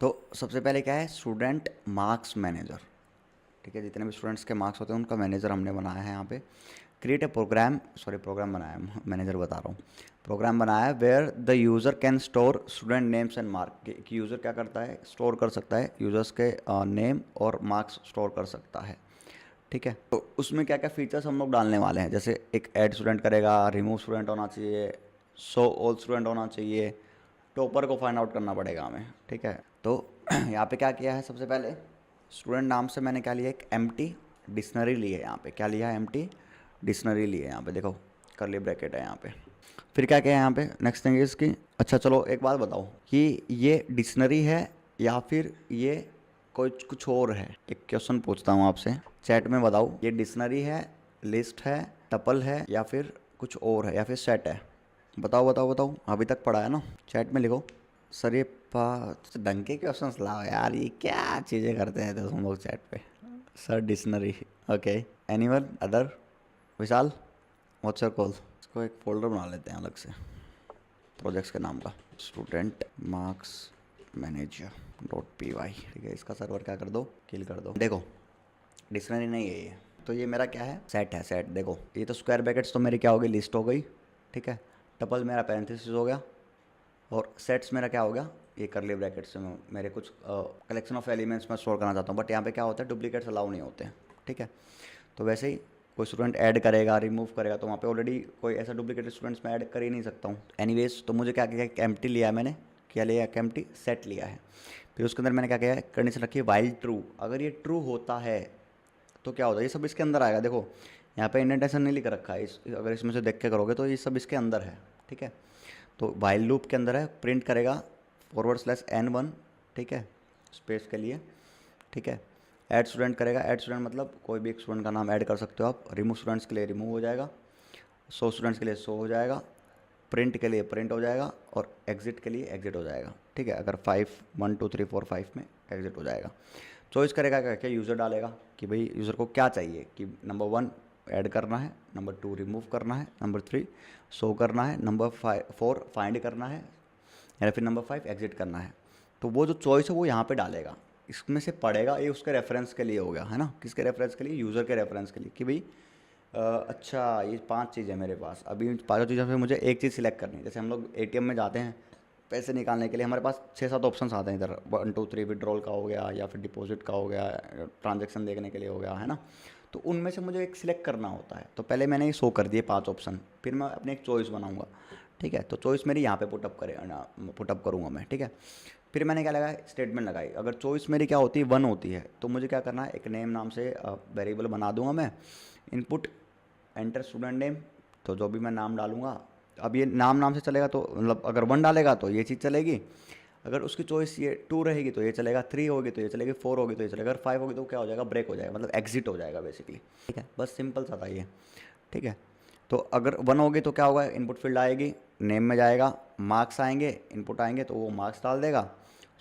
तो सबसे पहले क्या है, स्टूडेंट मार्क्स मैनेजर। ठीक है, जितने भी स्टूडेंट्स के मार्क्स होते हैं उनका मैनेजर हमने बनाया है यहाँ पे। Create a program, sorry program बनाया है, मैनेजर बता रहा हूँ। प्रोग्राम बनाया है where the user can store student names and mark, कि यूज़र क्या करता है, स्टोर कर सकता है यूज़र्स के नेम और मार्क्स स्टोर कर सकता है। ठीक है, तो उसमें क्या क्या फीचर्स हम लोग डालने वाले हैं, जैसे एक ऐड स्टूडेंट करेगा, रिमूव स्टूडेंट होना चाहिए, शो ऑल स्टूडेंट होना चाहिए, टॉपर को फाइंड आउट करना पड़ेगा हमें। ठीक है, तो यहाँ पे क्या किया है, सबसे पहले स्टूडेंट नाम से मैंने क्या लिया, एक एम्प्टी डिक्शनरी ली है। यहाँ पे क्या लिया है, एम्प्टी डिक्शनरी ली है। यहाँ पे देखो कर्ली ब्रैकेट है यहाँ पे। फिर क्या किया है यहाँ पे, नेक्स्ट थिंग इज की, अच्छा चलो एक बात बताओ कि ये डिक्शनरी है या फिर ये कोई कुछ और है। एक क्वेश्चन पूछता हूँ आपसे, चैट में बताओ, ये डिक्शनरी है, लिस्ट है, टपल है, या फिर कुछ और है, या फिर सेट है। बताओ बताओ बताओ, अभी तक पढ़ा है ना, चैट में लिखो। सर ये ढंग के क्वेश्चन लाओ यार, ये क्या चीज़ें करते हैं तुम लोग चैट पे। Sir dictionary, okay, anyone other, Vishal, what's your call. इसको एक फोल्डर बना लेते हैं अलग से प्रोजेक्ट्स के नाम का, student marks manager dot P Y. ठीक है, इसका सर्वर क्या कर दो, किल कर दो। देखो डिक्शनरी नहीं है ये, तो ये मेरा क्या है, सेट है। सेट देखो, ये तो स्क्वायर ब्रैकेट्स तो मेरी क्या हो गई, लिस्ट हो गई। ठीक है, टपल मेरा पैरेंथेसिस हो गया, और सेट्स मेरा क्या हो गया, ये करली ब्रैकेट्स में मेरे कुछ कलेक्शन ऑफ एलिमेंट्स मैं स्टोर करना चाहता हूँ, बट यहाँ पे क्या होता है, डुप्लीकेट्स अलाउ नहीं होते हैं। ठीक है, तो वैसे ही कोई स्टूडेंट ऐड करेगा, रिमूव करेगा, तो वहाँ पे ऑलरेडी कोई ऐसा डुप्लीकेट स्टूडेंट्स मैं ऐड कर ही नहीं सकता हूँ। एनीवेज, तो मुझे क्या किया, एक एम्प्टी लिया मैंने, क्या लिया, एक एम्प्टी सेट लिया है। फिर उसके अंदर मैंने क्या किया है, कंडीशन रखी है वाइल ट्रू। अगर ये ट्रू होता है तो क्या होता है, ये सब इसके अंदर आएगा। देखो यहाँ पे इंडेंटेशन नहीं लिख रखा है, अगर इसमें से देख के करोगे तो ये सब इसके अंदर है। ठीक है, तो वाइल लूप के अंदर है, प्रिंट करेगा /n1। ठीक है, स्पेस के लिए। ठीक है, ऐड स्टूडेंट करेगा, ऐड स्टूडेंट मतलब कोई भी एक स्टूडेंट का नाम ऐड कर सकते हो आप। रिमूव स्टूडेंट्स के लिए रिमूव हो जाएगा, शो स्टूडेंट्स के लिए शो हो जाएगा, प्रिंट के लिए प्रिंट हो जाएगा, और एग्जिट के लिए एग्जिट हो जाएगा। ठीक है, अगर 5 1 2 3 4 5 में एग्जिट हो जाएगा। चॉइस करेगा क्या, क्या यूज़र डालेगा कि भाई यूज़र को क्या चाहिए, कि नंबर 1 ऐड करना है, नंबर 2 रिमूव करना है, नंबर 3 शो करना है, नंबर 4 फाइंड करना है, या फिर नंबर 5 एग्जिट करना है। तो वो जो चॉइस है वो यहाँ पे डालेगा, इसमें से पढ़ेगा। ये उसके रेफरेंस के लिए हो गया है ना, किसके रेफरेंस के लिए, यूज़र के रेफरेंस के लिए, कि भाई अच्छा ये 5 चीज़ है मेरे पास, अभी इन पाँचों चीज़ों से मुझे एक चीज़ सिलेक्ट करनी है। जैसे हम लोग एटीएम में जाते हैं पैसे निकालने के लिए, हमारे पास 6 7 ऑप्शन आते हैं इधर, 1 2 3 विड्रॉल का हो गया, या फिर डिपॉजिट का हो गया, ट्रांजेक्शन देखने के लिए हो गया, है ना। तो उनमें से मुझे एक सिलेक्ट करना होता है, तो पहले मैंने ये शो कर दिए 5 ऑप्शन, फिर मैं अपनी एक चॉइस बनाऊंगा। ठीक है, तो चॉइस मेरी यहाँ पे पुटअप करूँगा मैं। ठीक है, फिर मैंने क्या लगाया, स्टेटमेंट लगाई। अगर चॉइस मेरी क्या होती है, 1 होती है, तो मुझे क्या करना है, एक नेम नाम से वेरिएबल बना दूंगा मैं। इनपुट एंटर स्टूडेंट नेम, तो जो भी मैं नाम डालूंगा, अब ये नाम से चलेगा, तो मतलब अगर 1 डालेगा तो ये चीज़ चलेगी, अगर उसकी चॉइस ये 2 रहेगी तो ये चलेगा, 3 होगी तो ये चलेगी, 4 होगी तो ये चलेगा, अगर 5 होगी तो क्या हो जाएगा, ब्रेक हो जाएगा, मतलब एग्जिट हो जाएगा बेसिकली। ठीक है, बस सिंपल सा था ये। ठीक है, तो अगर 1 होगी तो क्या होगा, इनपुट फील्ड आएगी, नेम में जाएगा, मार्क्स आएंगे, इनपुट आएंगे तो वो मार्क्स डाल देगा,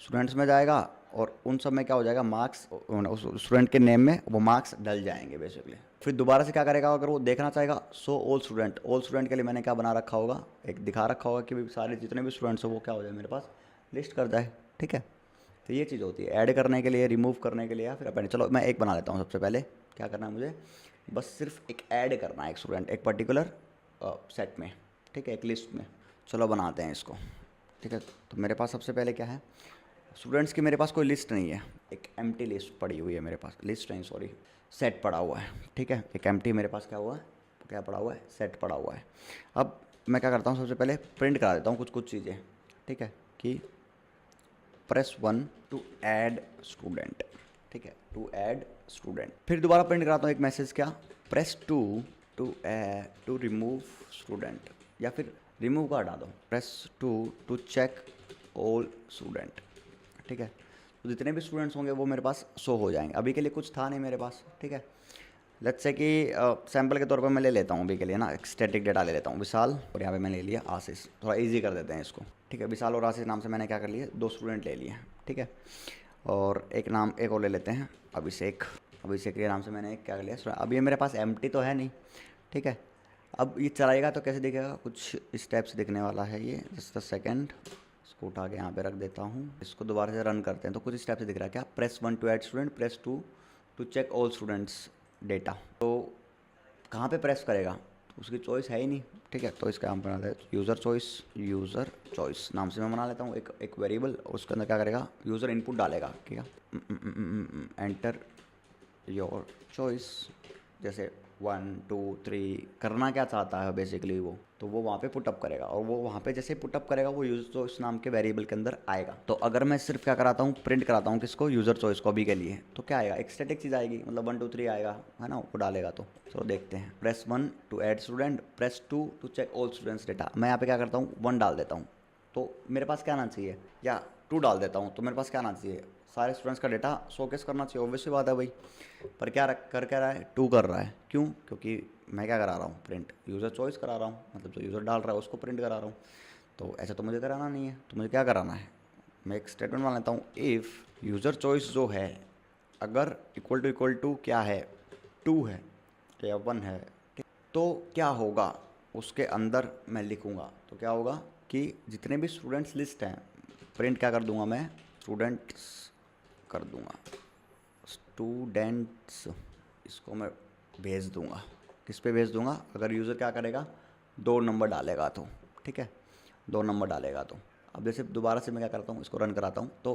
स्टूडेंट्स में जाएगा, और उन सब में क्या हो जाएगा, मार्क्स उस स्टूडेंट के नेम में वो मार्क्स डल जाएंगे बेसिकली। फिर दोबारा से क्या करेगा, अगर वो देखना चाहेगा, so all student, all student के लिए मैंने क्या बना रखा होगा, एक दिखा रखा होगा कि भाई सारे जितने भी स्टूडेंट्स हो वो क्या हो जाए मेरे पास, लिस्ट कर जाए। ठीक है, तो ये चीज़ होती है ऐड करने के लिए, रिमूव करने के लिए, या फिर अपेंड। चलो मैं एक बना लेता हूँ। सबसे पहले क्या करना है मुझे, बस सिर्फ एक ऐड करना है एक स्टूडेंट एक पर्टिकुलर सेट में। ठीक है, एक लिस्ट में। चलो बनाते हैं इसको। ठीक है, तो मेरे पास सबसे पहले क्या है, स्टूडेंट्स की मेरे पास कोई लिस्ट नहीं है, एक एम्प्टी लिस्ट पड़ी हुई है मेरे पास, लिस्ट नहीं सॉरी, सेट पड़ा हुआ है। ठीक है, एक एम्प्टी मेरे पास क्या हुआ है, क्या पड़ा हुआ है, सेट पड़ा हुआ है। अब मैं क्या करता हूँ, सबसे पहले प्रिंट करा देता हूँ कुछ कुछ चीज़ें। ठीक है, कि प्रेस 1 टू ऐड स्टूडेंट। ठीक है, टू ऐड स्टूडेंट। फिर दोबारा प्रिंट कराता हूँ एक मैसेज, क्या, प्रेस 2 टू रिमूव स्टूडेंट, या फिर रिमूव का हटा दो, press 2 to check all student. ठीक है, तो जितने भी स्टूडेंट्स होंगे वो मेरे पास शो हो जाएंगे। अभी के लिए कुछ था नहीं मेरे पास। ठीक है, लेट्स से कि सैम्पल के तौर पर मैं ले लेता हूँ अभी के लिए ना, एक स्टैटिक डेटा ले लेता हूँ, विशाल, और यहाँ पे मैंने ले लिया आशीष। थोड़ा इजी कर देते हैं इसको। ठीक है, विशाल और आशीष नाम से मैंने क्या कर लिया, 2 स्टूडेंट ले लिए। ठीक है, और एक नाम एक और ले लेते हैं, अभिषेक। अभिषेक के नाम से मैंने एक क्या कर लिया। अब ये मेरे पास एम्प्टी तो है नहीं। ठीक है, अब ये चलाएगा तो कैसे दिखेगा, कुछ इस टाइप से दिखने वाला है ये, जस्ट अ सेकेंड, इसको उठा के यहाँ पे रख देता हूँ। इसको दोबारा से रन करते हैं तो कुछ इस टाइप से दिख रहा है क्या, press 1 to add student, press 2 to check all students data. तो कहाँ पे प्रेस करेगा, तो उसकी चॉइस है ही नहीं, ठीक है। तो इसका हम बना लेते हैं यूज़र चॉइस नाम से मैं बना लेता हूँ एक वेरिएबल, और उसके अंदर क्या करेगा, यूज़र इनपुट डालेगा, ठीक है। एंटर योर चॉइस, जैसे 1 2 3 करना क्या चाहता है बेसिकली वो, तो वो वहाँ पे पुटअप करेगा, और वो वहाँ पे जैसे पुटअप करेगा वो यूज़र चॉइस नाम के वेरिएबल के अंदर आएगा। तो अगर मैं सिर्फ क्या कराता हूँ, प्रिंट कराता हूँ किसको, यूज़र चॉइस को अभी के लिए, तो क्या आएगा, एक स्टैटिक चीज़ आएगी, मतलब 1 2 3 आएगा, है ना, वो डालेगा। तो चलो देखते हैं, press 1 to add student, press 2 to check all students data. मैं यहाँ पे क्या करता हूँ, 1 डाल देता हूँ, तो मेरे पास क्या आना चाहिए, या 2 डाल देता हूँ तो मेरे पास क्या आना चाहिए, सारे स्टूडेंट्स का डेटा शोकेस करना चाहिए, ऑब्वियसली बात है भाई। पर कर क्या रहा है, 2 कर रहा है, क्यों, क्योंकि मैं क्या करा रहा हूँ, प्रिंट यूज़र चॉइस करा रहा हूँ, मतलब जो यूज़र डाल रहा है उसको प्रिंट करा रहा हूँ। तो ऐसा तो मुझे कराना नहीं है, तो मुझे क्या कराना है, मैं एक स्टेटमेंट मान लेता हूँ, इफ़ यूज़र चॉइस जो है अगर इक्वल टू क्या है, 2 है या 1 है, तो क्या होगा, उसके अंदर मैं लिखूँगा, तो क्या होगा कि जितने भी स्टूडेंट्स लिस्ट हैं, प्रिंट क्या कर दूंगा मैं, स्टूडेंट्स कर दूंगा, स्टूडेंट्स, इसको मैं भेज दूंगा, किस पे भेज दूंगा, अगर यूज़र क्या करेगा, 2 नंबर डालेगा तो, ठीक है, 2 नंबर डालेगा तो। अब जैसे दोबारा से मैं क्या करता हूँ, इसको रन कराता हूँ, तो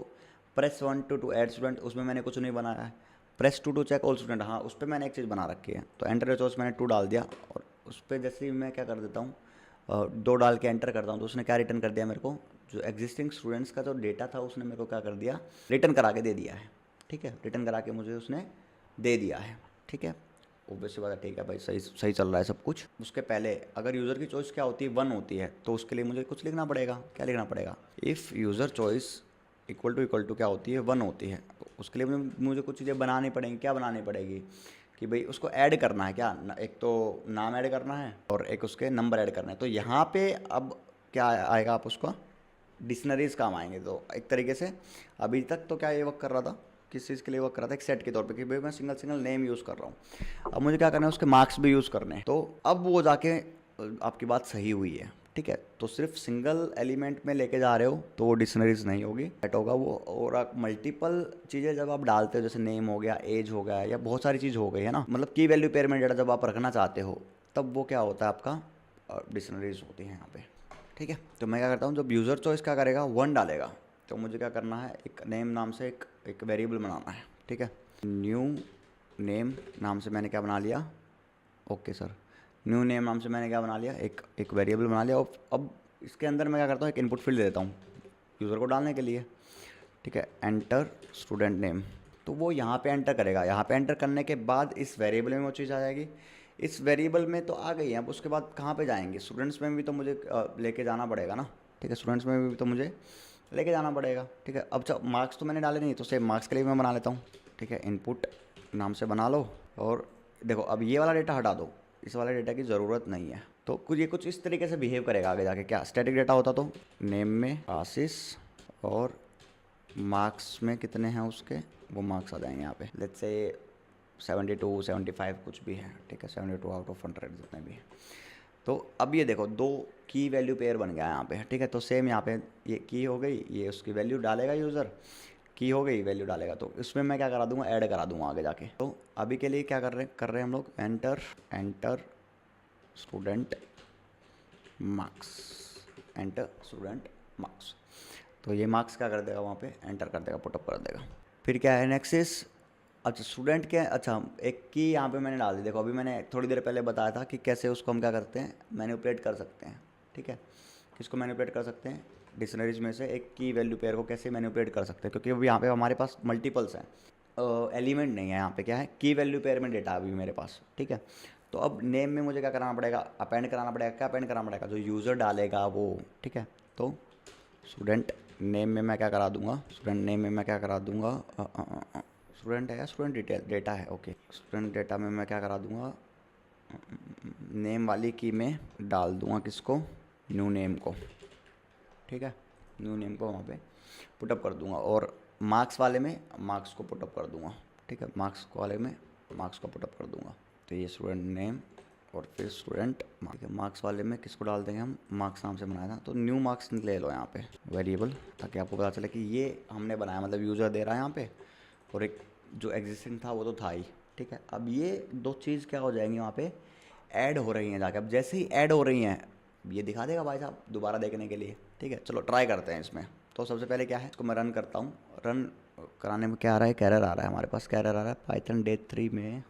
प्रेस 1 टू ऐड स्टूडेंट, उसमें मैंने कुछ नहीं बनाया है, press 2 to check all student, हाँ उस पर मैंने एक चीज़ बना रखी है, तो एंटर चॉइस मैंने 2 डाल दिया, और उस पर जैसे ही मैं क्या कर देता हूँ, 2 डाल के एंटर करता हूँ, तो उसने क्या रिटर्न कर दिया मेरे को, जो एग्जिस्टिंग स्टूडेंट्स का जो डेटा था उसने मेरे को क्या कर दिया, रिटर्न करा के दे दिया है, ठीक है, रिटर्न करा के मुझे उसने दे दिया है, ठीक है। ऑब्वियसली बात है, ठीक है भाई, सही सही चल रहा है सब कुछ। उसके पहले अगर यूज़र की चॉइस क्या होती है, 1 होती है, तो उसके लिए मुझे कुछ लिखना पड़ेगा, क्या लिखना पड़ेगा, if user choice equal to क्या होती है, 1 होती है, तो उसके लिए मुझे कुछ चीज़ें बनानी पड़ेंगी, क्या बनानी पड़ेगी कि भाई उसको ऐड करना है, क्या एक तो नाम ऐड करना है और एक उसके नंबर ऐड करना है। तो यहाँ पे अब क्या आएगा, आप उसको डिक्शनरीज काम आएंगे। तो एक तरीके से अभी तक तो क्या ये वर्क कर रहा था, किस चीज़ के लिए वर्क कर रहा था, एक सेट के तौर पे कि भाई मैं सिंगल नेम यूज़ कर रहा हूँ। अब मुझे क्या करना है, उसके मार्क्स भी यूज़ करने हैं। तो अब वो जाके आपकी बात सही हुई है, ठीक है। तो सिर्फ सिंगल एलिमेंट में लेके जा रहे हो तो वो डिक्शनरीज नहीं होगी, सेट होगा वो। और आप मल्टीपल चीज़ें जब आप डालते हो, जैसे नेम हो गया, एज हो गया, या बहुत सारी चीज़ हो गई है ना, मतलब की वैल्यू पेयर में डेटा जब आप रखना चाहते हो, तब वो क्या होता है, आपका डिक्शनरीज होती है यहाँ पे, ठीक है। तो मैं क्या करता हूँ, जब यूज़र चॉइस क्या करेगा, 1 डालेगा, तो मुझे क्या करना है, एक नेम नाम से एक वेरिएबल बनाना है, ठीक है। न्यू नेम नाम से मैंने क्या बना लिया, ओके सर, न्यू नेम नाम से मैंने क्या बना लिया, एक वेरिएबल बना लिया। और अब इसके अंदर मैं क्या करता हूँ, एक इनपुट फील्ड दे देता हूँ यूज़र को डालने के लिए, ठीक है। एंटर स्टूडेंट नेम, तो वो यहाँ पे एंटर करेगा। यहाँ पे एंटर करने के बाद इस वेरिएबल में वो चीज़ आ जाएगी। इस वेरिएबल में तो आ गई है, अब उसके बाद कहाँ पे जाएंगे, स्टूडेंट्स में भी तो मुझे लेके जाना पड़ेगा ना, ठीक है। स्टूडेंट्स में भी तो मुझे लेके जाना पड़ेगा, ठीक है। अब जब मार्क्स तो मैंने डाले नहीं, तो सेम मार्क्स के लिए मैं बना लेता हूँ, ठीक है। इनपुट नाम से बना लो, और देखो अब ये वाला डेटा हटा दो, इस वाले डेटा की ज़रूरत नहीं है। तो कुछ इस तरीके से बिहेव करेगा आगे जाके। क्या स्टैटिक डेटा होता, तो नेम में आशीष और मार्क्स में कितने हैं उसके, वो मार्क्स आ जाएंगे यहाँ पे, लेट्स से 72 75 कुछ भी है, ठीक है, 72 आउट ऑफ 100 जितने भी हैं। तो अब ये देखो 2 की वैल्यू पेयर बन गया यहाँ पे, ठीक है। तो सेम यहाँ पे ये की हो गई, ये उसकी वैल्यू डालेगा यूज़र, की हो गई वैल्यू डालेगा, तो इसमें मैं क्या करा दूंगा, ऐड करा दूंगा आगे जाके। तो अभी के लिए क्या कर रहे हैं हम लोग, enter student marks, enter student marks. तो ये मार्क्स क्या कर देगा, वहाँ पे एंटर कर देगा, पुटअप कर देगा। फिर क्या है नेक्स्ट, अच्छा स्टूडेंट के, अच्छा एक की यहाँ पे मैंने डाल दी। देखो अभी मैंने थोड़ी देर पहले बताया था कि कैसे उसको हम क्या करते हैं, मैनिपुलेट कर सकते हैं, ठीक है। किसको मैनिपुलेट कर सकते हैं, डिक्शनरीज में से एक की वैल्यू पेयर को कैसे मैनिपुलेट कर सकते हैं, क्योंकि अभी यहाँ पे हमारे पास मल्टीपल्स हैं, एलिमेंट नहीं है यहाँ पे, क्या है की वैल्यू पेयर में डेटा अभी मेरे पास, ठीक है। तो अब नेम में मुझे क्या कराना पड़ेगा, अपेंड कराना पड़ेगा, क्या अपेंड कराना पड़ेगा, जो यूज़र डालेगा वो, ठीक है। तो स्टूडेंट नेम में मैं क्या करा दूंगा, स्टूडेंट नेम में मैं क्या करा दूंगा, स्टूडेंट है या स्टूडेंट डिटेल डेटा है, ओके। स्टूडेंट डेटा में मैं क्या करा दूंगा, नेम वाली की में डाल दूंगा किसको, न्यू नेम को, ठीक है। न्यू नेम को वहाँ पे पुटअप कर दूंगा, और मार्क्स वाले में मार्क्स को पुटअप कर दूंगा, ठीक है। मार्क्स वाले में मार्क्स को पुटअप कर दूंगा। तो ये स्टूडेंट नेम और फिर स्टूडेंट मार्क्स वाले में किसको डाल देंगे हम, मार्क्स नाम से बनाया था तो न्यू मार्क्स ले लो यहाँ पे वेरिएबल, ताकि आपको पता चले कि ये हमने बनाया, मतलब यूज़र दे रहा है यहाँ पे, और एक जो एग्जिस्टिंग था वो तो था ही। ठीक है, अब ये दो चीज़ क्या हो जाएंगी वहाँ पे ऐड हो रही हैं जाके। अब जैसे ही ऐड हो रही हैं ये दिखा देगा भाई साहब दोबारा देखने के लिए। ठीक है, चलो ट्राई करते हैं इसमें। तो सबसे पहले क्या है, इसको मैं रन करता हूँ। रन कराने में क्या आ रहा है, कैरर आ रहा है हमारे पास, कैरर आ रहा है पाइथन डे 3 में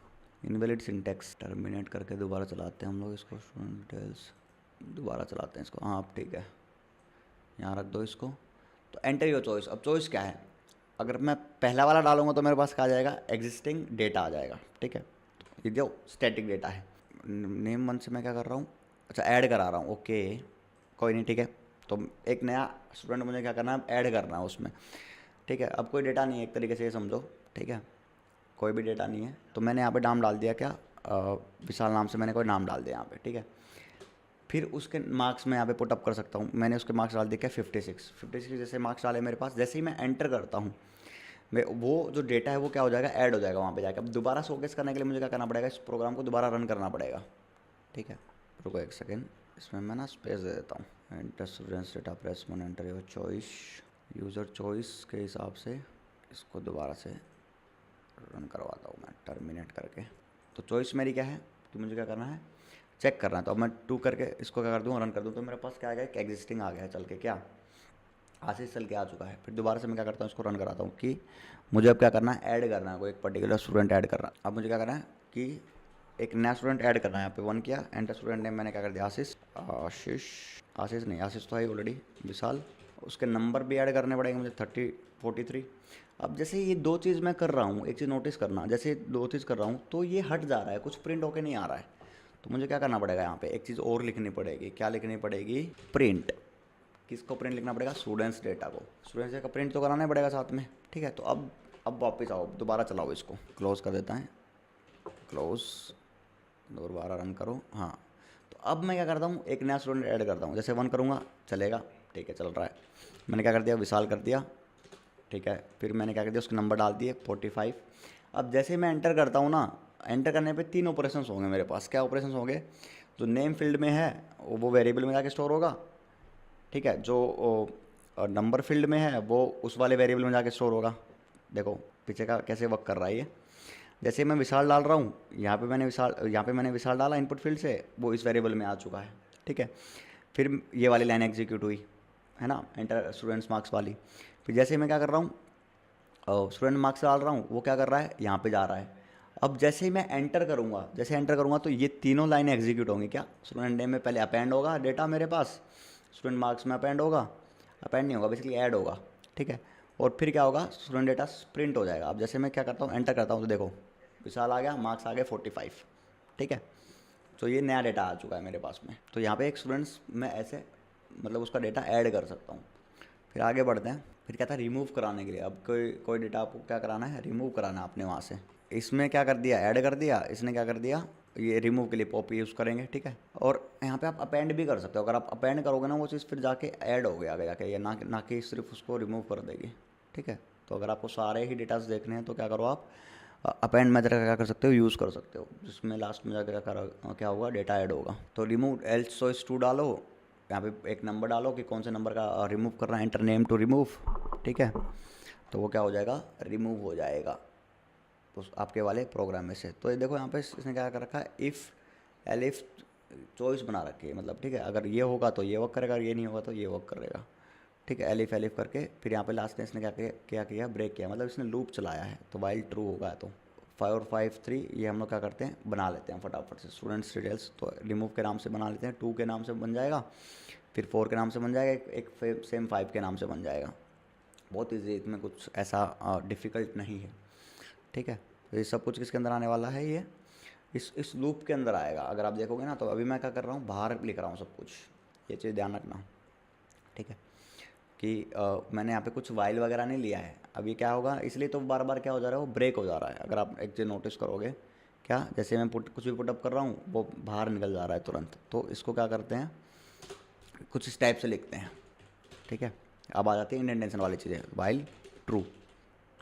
इनवैलिड सिंटेक्स। टर्मिनेट करके दोबारा चलाते हैं हम लोग इसको, स्टूडेंट डिटेल्स दोबारा चलाते हैं इसको। हाँ अब ठीक है, यहाँ रख दो इसको। तो एंटर योर चॉइस। अब चॉइस क्या है, अगर मैं पहला वाला डालूंगा तो मेरे पास क्या आ जाएगा, एग्जिस्टिंग डेटा आ जाएगा। ठीक है, ये जो स्टैटिक डेटा है, नेम वन से मैं क्या कर रहा हूँ, अच्छा ऐड करा रहा हूँ। ओके कोई नहीं, ठीक है। तो एक नया स्टूडेंट मुझे क्या करना है, ऐड करना है उसमें। ठीक है, अब कोई डेटा नहीं है एक तरीके से ये समझो। ठीक है, कोई भी डेटा नहीं है, तो मैंने यहाँ पे नाम डाल दिया क्या, विशाल नाम से मैंने कोई नाम डाल दिया यहाँ पे। ठीक है, फिर उसके मार्क्स मैं यहाँ पे पुट अप कर सकता हूँ। मैंने उसके मार्क्स डाल दिए क्या, 56 जैसे मार्क्स डाले मेरे पास। जैसे ही मैं एंटर करता हूँ मैं, वो जो डेटा है वो क्या हो जाएगा, ऐड हो जाएगा वहाँ पे जाकर। अब दोबारा शोकेस करने के लिए मुझे क्या करना पड़ेगा, इस प्रोग्राम को दोबारा रन करना पड़ेगा। ठीक है, रुको एक सेकेंड, इसमें मैं ना स्पेस दे देता हूँ। Enter students data press one, enter your choice, user choice के हिसाब से इसको दोबारा से रन करवाता हूँ मैं टर्मिनेट करके। तो चॉइस मेरी क्या है कि मुझे क्या करना है, चेक करना है। तो अब मैं 2 करके इसको क्या कर दूँ, रन कर दूँ, तो मेरे पास क्या आ गया, एक एग्जिस्टिंग आ गया है चल के, क्या आशीष चल के आ चुका है। फिर दोबारा से मैं क्या करता हूँ, इसको रन कराता हूँ कि मुझे अब क्या करना है, ऐड करना है कोई एक पर्टिकुलर स्टूडेंट ऐड करना। अब मुझे क्या करना है कि एक नया स्टूडेंट ऐड करना है। यहाँ पे 1 किया, एंटर स्टूडेंट नेम मैंने क्या कर दिया, आशीष। आशीष नहीं, आशीष तो है ऑलरेडी, विशाल। उसके नंबर भी ऐड करने पड़ेंगे मुझे, 30 43। अब जैसे ये दो चीज़ मैं कर रहा हूँ, एक चीज़ नोटिस करना, जैसे दो चीज़ कर रहा हूँ तो ये हट जा रहा है, कुछ प्रिंट होके नहीं आ रहा है। तो मुझे क्या करना पड़ेगा, यहाँ पे एक चीज़ और लिखनी पड़ेगी। क्या लिखनी पड़ेगी, प्रिंट। किसको प्रिंट लिखना पड़ेगा, स्टूडेंट्स डेटा को। स्टूडेंट्स डेटा का प्रिंट तो कराना ही पड़ेगा साथ में। ठीक है, तो अब वापस आओ, दोबारा चलाओ इसको, क्लोज कर देता है, क्लोज, दोबारा रन करो। हाँ, तो अब मैं क्या करता हूँ, एक नया स्टूडेंट ऐड करता हूँ। जैसे 1 करूँगा चलेगा, ठीक है चल रहा है। मैंने क्या कर दिया, विशाल कर दिया। ठीक है, फिर मैंने क्या कर दिया, उसके नंबर डाल दिए 45। अब जैसे मैं एंटर करता हूँ ना, एंटर करने पे 3 ऑपरेशंस होंगे मेरे पास। क्या ऑपरेशंस होंगे, जो नेम फील्ड में है वो वेरिएबल में जाके स्टोर होगा। ठीक है, जो नंबर फील्ड में है वो उस वाले वेरिएबल में जाके स्टोर होगा। देखो पीछे का कैसे वर्क कर रहा है ये। जैसे मैं विशाल डाल रहा हूँ, यहाँ पे मैंने विशाल डाला इनपुट फील्ड से, वो इस वेरिएबल में आ चुका है। ठीक है, फिर ये वाली लाइन एग्जीक्यूट हुई है ना, एंटर स्टूडेंट्स मार्क्स वाली। फिर जैसे मैं क्या कर रहा हूँ, स्टूडेंट मार्क्स डाल रहा हूँ, वो क्या कर रहा है, यहाँ पे जा रहा है। अब जैसे ही मैं एंटर करूँगा, जैसे एंटर करूँगा तो ये तीनों लाइनें एग्जीक्यूट होंगी। क्या, स्टूडेंट नेम में पहले अपेंड होगा डेटा मेरे पास, स्टूडेंट मार्क्स में अपेंड होगा, अपेंड नहीं होगा बेसिकली ऐड होगा। ठीक है, और फिर क्या होगा, स्टूडेंट डेटा प्रिंट हो जाएगा। अब जैसे मैं क्या करता हूँ, एंटर करता हूँ तो देखो विशाल आ गया, मार्क्स आ गए 45। ठीक है, तो ये नया डेटा आ चुका है मेरे पास में। तो यहाँ पे एक स्टूडेंट्स मैं ऐसे मतलब उसका डेटा ऐड कर सकता हूँ। फिर आगे बढ़ते हैं, फिर क्या था, रिमूव कराने के लिए। अब कोई डेटा आपको क्या कराना है, रिमूव कराना है आपने वहाँ से। इसमें क्या कर दिया, ऐड कर दिया, इसने क्या कर दिया, ये रिमूव के लिए पॉप यूज़ करेंगे। ठीक है, और यहाँ पे आप अपेंड भी कर सकते हो। अगर आप अपेंड करोगे ना वो चीज़, फिर जाके ऐड हो गया आगे जाके, ये ना कि सिर्फ उसको रिमूव कर देगी। ठीक है, तो अगर आपको सारे ही डेटास देखने हैं तो क्या करो, आप अपेंड मेथड का क्या कर सकते हो, यूज़ कर सकते हो, जिसमें लास्ट में जाकर क्या होगा, डेटा ऐड होगा। तो रिमूव एल्स चॉइस 2 डालो, यहाँ पे एक नंबर डालो कि कौन से नंबर का रिमूव करना है, एंटर नेम टू रिमूव। ठीक है, तो वो क्या हो जाएगा, रिमूव हो जाएगा तो आपके वाले प्रोग्राम में से। तो ये देखो यहाँ पे इसने क्या कर रखा है, इफ़ एलिफ चॉइस बना रखी है, मतलब ठीक है, अगर ये होगा तो ये वर्क करेगा, अगर ये नहीं होगा तो ये वर्क करेगा। ठीक है, एलिफ एलिफ करके फिर यहाँ पे लास्ट में इसने क्या किया, ब्रेक किया, मतलब इसने लूप चलाया है। तो वाइल ट्रू होगा तो 5 और 5 3 ये हम लोग क्या करते हैं, बना लेते हैं फटाफट से। स्टूडेंट्स डिटेल्स तो रिमूव के नाम से बना लेते हैं, 2 के नाम से बन जाएगा, फिर 4 के नाम से बन जाएगा, एक सेम 5 के नाम से बन जाएगा। बहुत ईजी, इसमें कुछ ऐसा डिफ़िकल्ट नहीं है। ठीक है, तो ये सब कुछ किसके अंदर आने वाला है, ये इस लूप के अंदर आएगा। अगर आप देखोगे ना, तो अभी मैं क्या कर रहा हूँ, बाहर लिख रहा हूँ सब कुछ, ये चीज़ ध्यान रखना। ठीक है, कि मैंने यहाँ पे कुछ वाइल वगैरह नहीं लिया है। अब ये क्या होगा, इसलिए तो बार बार क्या हो जा रहा है, वो ब्रेक हो जा रहा है। अगर आप एक चीज़ नोटिस करोगे, क्या, जैसे मैं कुछ भी पुटअप कर रहा हूँ वो बाहर निकल जा रहा है तुरंत। तो इसको क्या करते हैं, कुछ इस टाइप से लिखते हैं। ठीक है, अब आ जाती है इंडेंटेशन वाली चीज़ें। वाइल ट्रू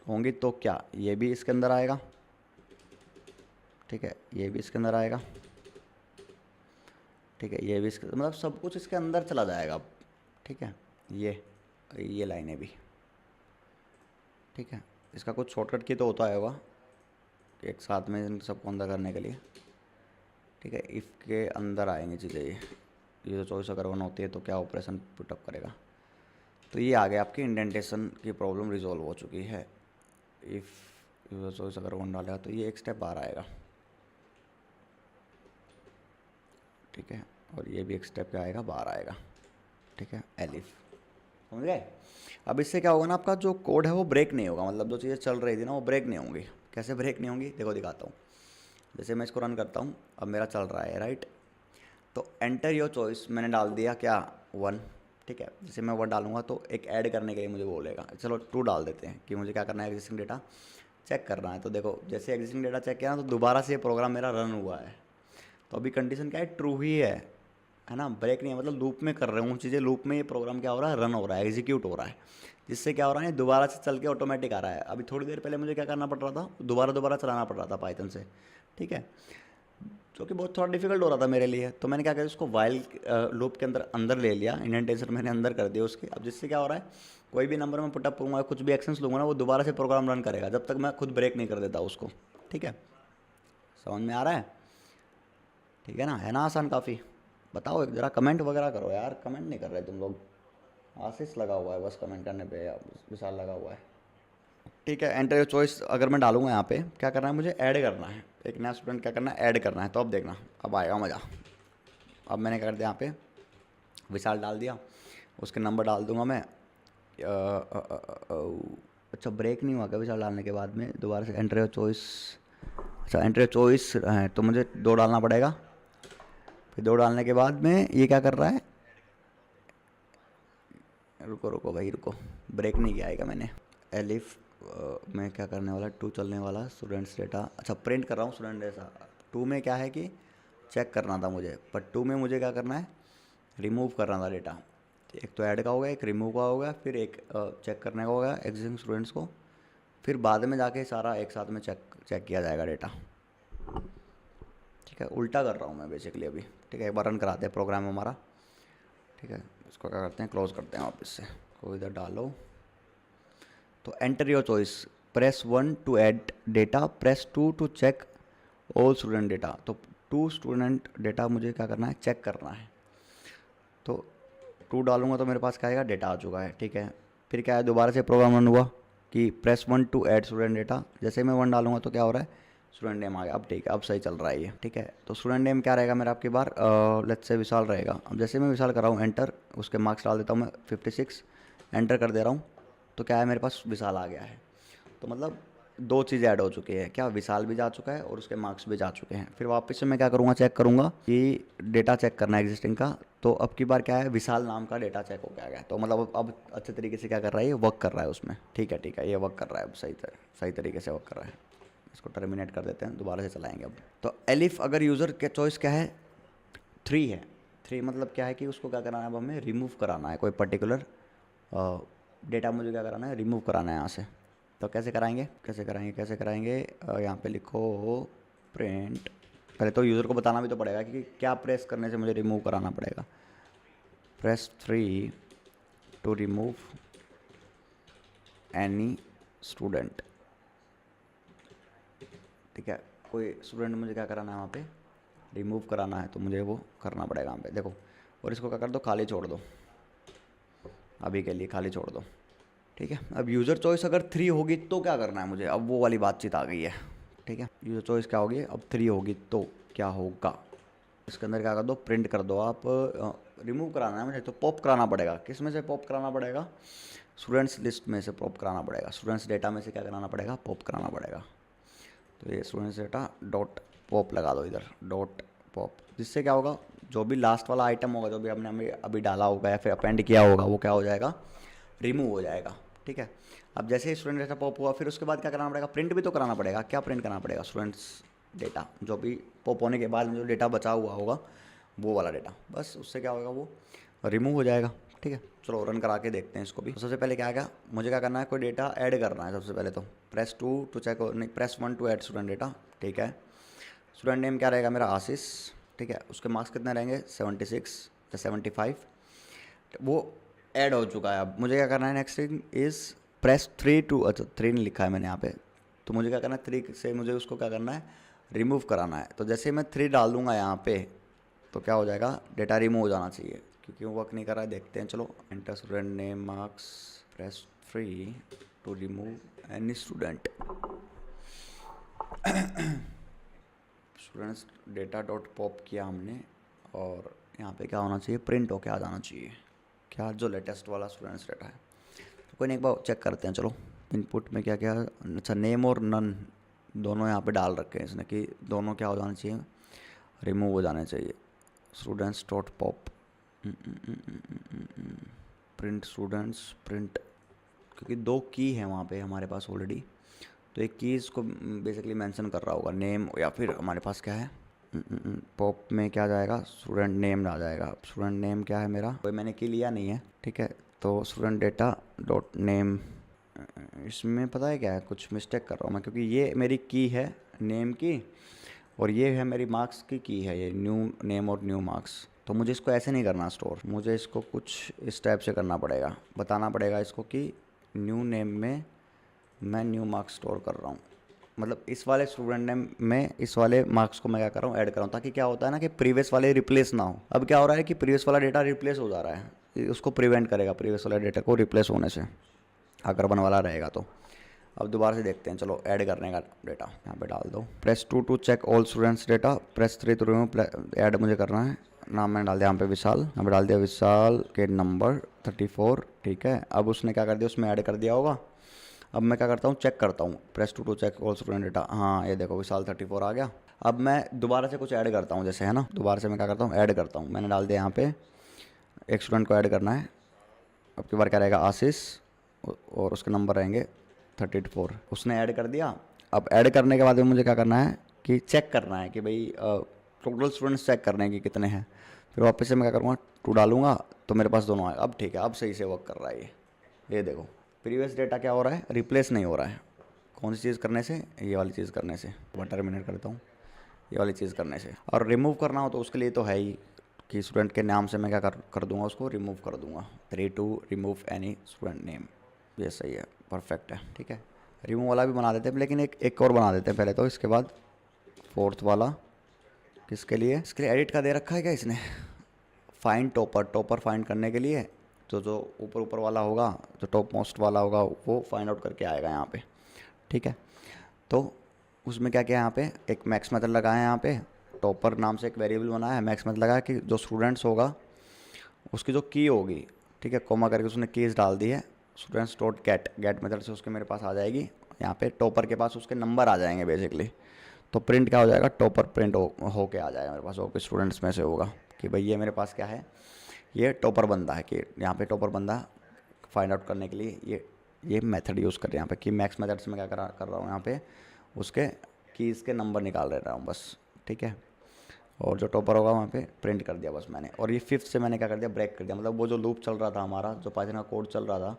होंगी तो क्या, ये भी इसके अंदर आएगा। ठीक है, ये भी इसके अंदर आएगा, ठीक है, ये भी इसके मतलब सब कुछ इसके अंदर चला जाएगा अब। ठीक है, ये लाइनें भी। ठीक है, इसका कुछ शॉर्टकट की तो होता है होगा एक साथ में इन सबको अंदर करने के लिए। ठीक है, इफ़ के अंदर आएंगी चीज़ें ये जो चॉइस अगर वन होती है तो क्या ऑपरेशन पुटअप करेगा। तो ये आगे आपकी इंडेंटेशन की प्रॉब्लम रिजॉल्व हो चुकी है। इफ़ यूजर चॉइस अगर वन डालेगा तो ये एक स्टेप बाहर आएगा। ठीक है, और ये भी एक स्टेप क्या आएगा, बाहर आएगा। ठीक है, एलिफ, समझ गए। अब इससे क्या होगा ना, आपका जो कोड है वो ब्रेक नहीं होगा, मतलब जो चीज़ें चल रही थी ना वो ब्रेक नहीं होंगी। कैसे ब्रेक नहीं होंगी, देखो दिखाता हूँ। जैसे मैं इसको रन करता हूँ, अब मेरा चल रहा है राइट, तो एंटर योर चॉइस मैंने डाल दिया क्या, 1। ठीक है, जैसे मैं 1 डालूंगा तो एक ऐड करने के लिए मुझे बोलेगा, चलो 2 डाल देते हैं कि मुझे क्या करना है, एग्जिस्टिंग डेटा चेक करना है। तो देखो जैसे एग्जिस्टिंग डेटा चेक किया ना तो दोबारा से ये प्रोग्राम मेरा रन हुआ है। तो अभी कंडीशन क्या है, ट्रू ही है ना, ब्रेक नहीं है, मतलब लूप में कर रहे हूँ चीज़ें, लूप में ये प्रोग्राम क्या हो रहा है, रन हो रहा है, एग्जीक्यूट हो रहा है, जिससे क्या हो रहा है, दोबारा से चल के ऑटोमेटिक आ रहा है। अभी थोड़ी देर पहले मुझे क्या करना पड़ रहा था, दोबारा चलाना पड़ रहा था पाइथन से। ठीक है, जो कि बहुत थोड़ा डिफिकल्ट हो रहा था मेरे लिए। तो मैंने क्या किया, उसको वाइल लूप के अंदर ले लिया, इंडेंटेशन मैंने अंदर कर दिया उसके। अब जिससे क्या हो रहा है, कोई भी नंबर मैं पुटअप करूँगा, कुछ भी एक्शंस लूँगा ना, वो दोबारा से प्रोग्राम रन करेगा जब तक मैं खुद ब्रेक नहीं कर देता उसको। ठीक है, समझ में आ रहा है। ठीक है ना आसान काफ़ी। बताओ एक ज़रा कमेंट वगैरह करो यार, कमेंट नहीं कर रहे तुम लोग। आशीष लगा हुआ है बस कमेंट करने पे, या विशाल लगा हुआ है। ठीक है, एंटर योर चॉइस अगर मैं डालूंगा यहाँ पे, क्या करना है मुझे, ऐड करना है एक नया स्टूडेंट, क्या करना है, ऐड करना है। तो अब देखना, अब आएगा मज़ा। अब मैंने क्या कर दिया, यहाँ पे विशाल डाल दिया, उसके नंबर डाल दूंगा मैं। अच्छा, ब्रेक नहीं हुआ क्या विशाल डालने के बाद में, दोबारा से एंटर योर चॉइस। अच्छा, एंटर योर चॉइस है तो मुझे 2 डालना पड़ेगा। फिर 2 डालने के बाद में ये क्या कर रहा है, रुको भाई रुको, ब्रेक नहीं किया आएगा मैंने। एलिफ में क्या करने वाला, 2 चलने वाला, स्टूडेंट्स डेटा। अच्छा, प्रिंट कर रहा हूँ स्टूडेंट डेटा। 2 में क्या है कि चेक करना था मुझे, पर 2 में मुझे क्या करना है, रिमूव करना था डेटा। एक तो ऐड का हो गया, एक रिमूव का हो गया, फिर एक चेक करने का हो गया एग्जिस्टिंग स्टूडेंट्स को, फिर बाद में जाके सारा एक साथ में चेक किया जाएगा डेटा। ठीक है, उल्टा कर रहा हूँ मैं बेसिकली अभी। ठीक है, एक बार रन कराते हैं प्रोग्राम हमारा। ठीक है, इसको क्या करते हैं, क्लोज करते हैं वापस से, को इधर डालो। तो enter your choice, press 1 to add data, press 2 to check all student data. तो 2 स्टूडेंट डेटा मुझे क्या करना है, चेक करना है। तो 2 डालूंगा तो मेरे पास क्या आएगा, डेटा आ चुका है। ठीक है, फिर क्या है, दोबारा से प्रोग्राम रन हुआ कि press 1 to add student data. जैसे मैं 1 डालूंगा तो क्या हो रहा है, स्टूडेंट नेम आ गया। अब ठीक है, अब सही चल रहा है ये। ठीक है, तो स्टूडेंट नेम क्या रहेगा मेरा, आपकी बार लेट्स से विशाल रहेगा। अब जैसे मैं विशाल कर रहा हूँ एंटर, उसके मार्क्स डाल देता हूँ मैं 56, एंटर कर दे रहा हूँ, तो क्या है मेरे पास विशाल आ गया है। तो मतलब 2 चीज़ें ऐड हो चुकी है, क्या विशाल भी जा चुका है और उसके मार्क्स भी जा चुके हैं। फिर वापस से मैं क्या करूँगा, चेक करूँगा कि डेटा चेक करना है एग्जिस्टिंग का। तो अब की बार क्या है, विशाल नाम का डेटा चेक हो गया। तो मतलब अब अच्छे तरीके से क्या कर रहा है, ये वर्क कर रहा है उसमें। ठीक है, ये वर्क कर रहा है अब, सही तरीके से वर्क कर रहा है। इसको टर्मिनेट कर देते हैं, दोबारा से चलाएंगे अब। तो एलिफ अगर यूज़र के चॉइस क्या है, 3 है। 3 मतलब क्या है कि उसको क्या कराना है, अब हमें रिमूव कराना है कोई पर्टिकुलर डेटा, मुझे क्या कराना है, रिमूव कराना है यहाँ से। तो कैसे कराएंगे, यहाँ पे लिखो प्रिंट। पहले तो यूज़र को बताना भी तो पड़ेगा कि क्या प्रेस करने से मुझे रिमूव कराना पड़ेगा। Press 3 to remove any student. ठीक है, कोई स्टूडेंट मुझे क्या कराना है वहाँ पे, रिमूव कराना है, तो मुझे वो करना पड़ेगा वहाँ पे। देखो, और इसको क्या कर दो, खाली छोड़ दो, अभी के लिए खाली छोड़ दो। ठीक है, अब यूज़र चॉइस अगर 3 होगी तो क्या करना है मुझे, अब वो वाली बातचीत आ गई है। ठीक है, यूज़र चॉइस क्या होगी, अब 3 होगी तो क्या होगा, इसके अंदर क्या कर दो, प्रिंट कर दो आप। रिमूव कराना है मुझे तो पॉप कराना पड़ेगा। किस में से पॉप कराना पड़ेगा, स्टूडेंट्स लिस्ट में से पॉप कराना पड़ेगा, स्टूडेंट्स डेटा में से क्या कराना पड़ेगा, पॉप कराना पड़ेगा। तो ये स्टूडेंट्स डेटा डॉट पॉप लगा दो इधर, डॉट पॉप, जिससे क्या होगा, जो भी लास्ट वाला आइटम होगा, जो भी हमने अभी डाला होगा या फिर अपेंड किया होगा, वो क्या हो जाएगा, रिमूव हो जाएगा। ठीक है, अब जैसे ही स्टूडेंट डेटा पॉप हुआ, फिर उसके बाद क्या कराना पड़ेगा, प्रिंट भी तो कराना पड़ेगा। क्या प्रिंट करना पड़ेगा, स्टूडेंट्स डेटा, जो भी पॉप होने के बाद में जो डेटा बचा हुआ होगा वो वाला डेटा, बस उससे क्या होगा, वो रिमूव हो जाएगा। ठीक है, चलो रन करा के देखते हैं इसको भी। तो सबसे पहले क्या आएगा, मुझे क्या करना है, कोई डेटा ऐड करना है सबसे पहले। तो प्रेस 2 टू चेक, नहीं press 1 to add student data. ठीक है, स्टूडेंट नेम क्या रहेगा मेरा, आशीष। ठीक है, उसके मार्क्स कितने रहेंगे 76 या 75, वो ऐड हो चुका है। अब मुझे क्या करना है, next thing is press 3 to, अच्छा 3 नहीं लिखा है मैंने यहाँ पे, तो मुझे क्या करना है 3 से मुझे उसको क्या करना है, रिमूव कराना है। तो जैसे मैं 3 डाल दूंगा यहाँ पे तो क्या हो जाएगा, डेटा रिमूव हो जाना चाहिए, क्योंकि वो वर्क नहीं कर रहा है। देखते हैं, चलो enter student name marks, press 3 to remove any student. Students data dot pop किया हमने, और यहाँ पे क्या होना चाहिए, प्रिंट होके आ जाना चाहिए क्या, जो लेटेस्ट वाला स्टूडेंट्स डेटा है। तो कोई नहीं, एक बार चेक करते हैं, चलो इनपुट में क्या क्या है। अच्छा, नेम और नन दोनों यहाँ पे डाल रखे हैं इसने कि दोनों क्या हो जाना चाहिए, रिमूव हो जाने चाहिए। Students dot pop print students print, क्योंकि 2 की है वहाँ पे हमारे पास ऑलरेडी, तो एक कीज़ को बेसिकली मेंशन कर रहा होगा, नेम, या फिर हमारे पास क्या है पॉप में क्या जाएगा, स्टूडेंट नेम आ जाएगा। स्टूडेंट नेम क्या है मेरा, कोई मैंने की लिया नहीं है, ठीक है। तो स्टूडेंट डेटा डॉट नेम, इसमें पता है क्या है, कुछ मिस्टेक कर रहा हूँ मैं, क्योंकि ये मेरी की है नेम की, और ये है मेरी मार्क्स की है, ये न्यू नेम और न्यू मार्क्स। तो मुझे इसको ऐसे नहीं करना स्टोर, मुझे इसको कुछ इस टाइप से करना पड़ेगा, बताना पड़ेगा इसको कि न्यू नेम में मैं न्यू मार्क्स स्टोर कर रहा हूँ, मतलब इस वाले स्टूडेंट नेम में इस वाले मार्क्स को मैं क्या कर रहा हूँ, ऐड कर रहा हूँ, ताकि क्या होता है ना कि प्रीवियस वाले रिप्लेस ना हो। अब क्या हो रहा है कि प्रीवियस वाला डेटा रिप्लेस हो जा रहा है, ये उसको प्रिवेंट करेगा प्रीवियस वाले डेटा को रिप्लेस होने से, अगर वन वाला रहेगा तो। अब दोबारा से देखते हैं, चलो ऐड करने का डेटा यहाँ पे डाल दो, press 2 to check all students data, press 3 to remove, add मुझे करना है। नाम मैंने डाल दिया यहाँ पे विशाल, यहाँ पे डाल दिया विशाल के नंबर 34, ठीक है। अब उसने क्या कर दिया, उसमें ऐड कर दिया होगा। अब मैं क्या करता हूँ, चेक करता हूँ, press 2 to check all student data, हाँ ये देखो विशाल 34 आ गया। अब मैं दोबारा से कुछ ऐड करता हूँ, जैसे है ना, दोबारा से मैं क्या करता हूँ, ऐड करता हूँ। मैंने डाल दिया यहाँ पे एक स्टूडेंट को ऐड करना है, अब की बार क्या रहेगा आशीष, और उसके नंबर रहेंगे 34, उसने ऐड कर दिया। अब ऐड करने के बाद में मुझे क्या करना है कि चेक करना है कि भाई टोटल स्टूडेंट्स चेक करने हैं कि कितने हैं। फिर वापस से मैं क्या करूँगा, 2 डालूंगा तो मेरे पास दोनों आएगा। अब ठीक है, अब सही से वर्क कर रहा है ये देखो प्रीवियस डेटा क्या हो रहा है, रिप्लेस नहीं हो रहा है। कौन सी चीज़ करने से, ये वाली चीज़ करने से, टर्मिनेट करता हूँ, ये वाली चीज़ करने से। और रिमूव करना हो तो उसके लिए तो है ही कि स्टूडेंट के नाम से मैं क्या कर दूंगा, उसको रिमूव कर दूंगा, 3 to remove any student name. ये सही है, परफेक्ट है, ठीक है। रिमूव वाला भी बना देते हैं, लेकिन एक और बना देते हैं पहले तो, इसके बाद 4th वाला किसके लिए, इसके लिए एडिट का दे रखा है क्या इसने, फाइंड टॉपर फाइंड करने के लिए। तो जो ऊपर ऊपर वाला होगा, जो टॉप मोस्ट वाला होगा, वो फाइंड आउट करके आएगा यहाँ पे, ठीक है। तो उसमें क्या किया, यहाँ पे एक मैक्स मेथड लगाया है, यहाँ पे टॉपर नाम से एक वेरिएबल बनाया है, मैक्स मेथड लगाया कि जो स्टूडेंट्स होगा उसकी जो की होगी, ठीक है, कोमा करके उसने कीज़ डाल दी है, स्टूडेंट्स डॉट गेट मेथड से उसके मेरे पास आ जाएगी, यहाँ पे टॉपर के पास उसके नंबर आ जाएंगे बेसिकली। तो प्रिंट क्या हो जाएगा, टॉपर प्रिंट हो के आ जाएगा मेरे पास, और स्टूडेंट्स में से होगा कि भाई ये मेरे पास क्या है, ये टॉपर बंदा है, कि यहाँ पे टॉपर बंदा फाइंड आउट करने के लिए ये मेथड यूज़ कर रहे हैं यहाँ पे, कि मैक्स मेथड से मैं क्या कर रहा हूँ, यहाँ पे उसके कीज़ के नंबर निकाल रहा हूँ बस, ठीक है। और जो टॉपर होगा वहाँ पे प्रिंट कर दिया बस मैंने। और ये 5th से मैंने क्या कर दिया, ब्रेक कर दिया, मतलब वो जो लूप चल रहा था हमारा, जो पाइथन का कोड चल रहा था,